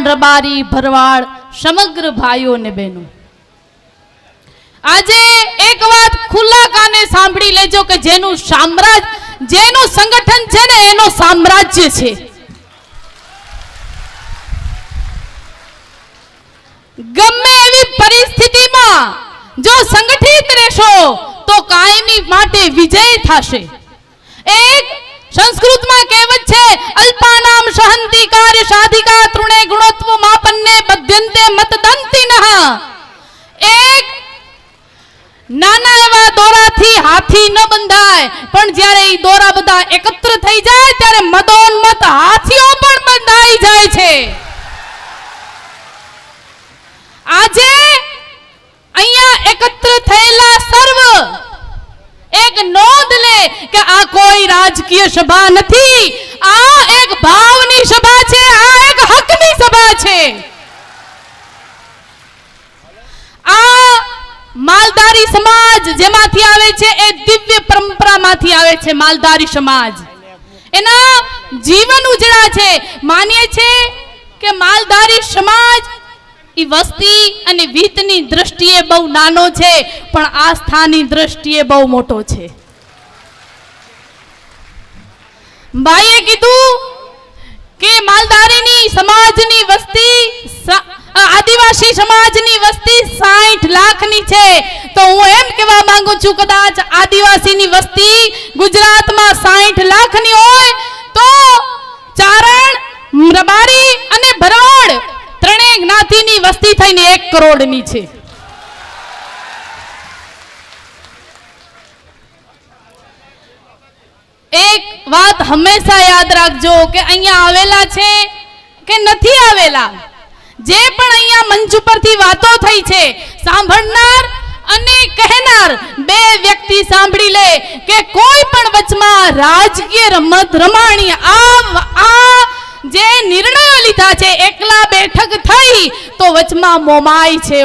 ચારણ, રબારી, ભરવાડ, સમગ્ર ભાઈઓ ને બહેનો, આજે એક વાત ખુલ્લા કાને સાંભળી લેજો કે જેનું સામ્રાજ્ય, જેનું સંગઠન છે ને એનો સામ્રાજ્ય છે. ગમે એવી પરિસ્થિતિમાં જો સંગઠિત રહેશો તો કાયમી માટે વિજય થશે. એક સંસ્કૃતમાં કહેવત છે, અલ્પાનામ સહંતિ કાર્ય સાધિકા તૃણે ગુણોત્વ માપન્ને બદ્યંતે મતદંતિનઃ. એક નાના એવા દોરાથી હાથી ન બંધાય, પણ જ્યારે એ દોરા બધા એકત્ર થઈ જાય ત્યારે મદોન્મત હાથીઓ પણ બંધાઈ જાય છે. આજે અહીંયા એકત્ર થયેલા સર્વ એક નોંધ લે કે આ કોઈ રાજકીય સભા નથી, આ એક ભાવની સભા છે, આ એક હકની સભા છે. આ માલધારી સમાજ જેમાંથી આવે છે એ દિવ્ય પરંપરામાંથી આવે છે. માલધારી સમાજ એના જીવન ઉજળા છે. માનીએ છે કે માલધારી સમાજ ઈ વસ્તી અને વિતની દ્રષ્ટિએ બહુ નાનો છે, પણ આસ્થાની દ્રષ્ટિએ બહુ મોટો છે. ભાઈએ કીધું કે માલધારીની સમાજની વસ્તી, આદિવાસી સમાજની વસ્તી 60 લાખની છે. તો હું એમ કહેવા માંગુ છું, કદાચ આદિવાસીની વસ્તી ગુજરાતમાં 60 લાખની હોય તો ચારણ, રબારી અને ભરવાડ ત્રણેય જ્ઞાતિની વસ્તી થઈને 1 કરોડની છે. એક વાત હંમેશા યાદ રાખજો કે અહીંયા આવેલા છે કે નથી આવેલા, જે પણ અહીંયા મંચ ઉપરથી વાતો થઈ છે, સાંભળનાર અને કહેનાર બે વ્યક્તિ સાંભળી લે કે કોઈ પણ વચમાં રાજકીય રમત રમાણી આ જે નિર્ણયો લીધા છે, એકલા બેઠક થઈ તો વચમાં મોમાય છે.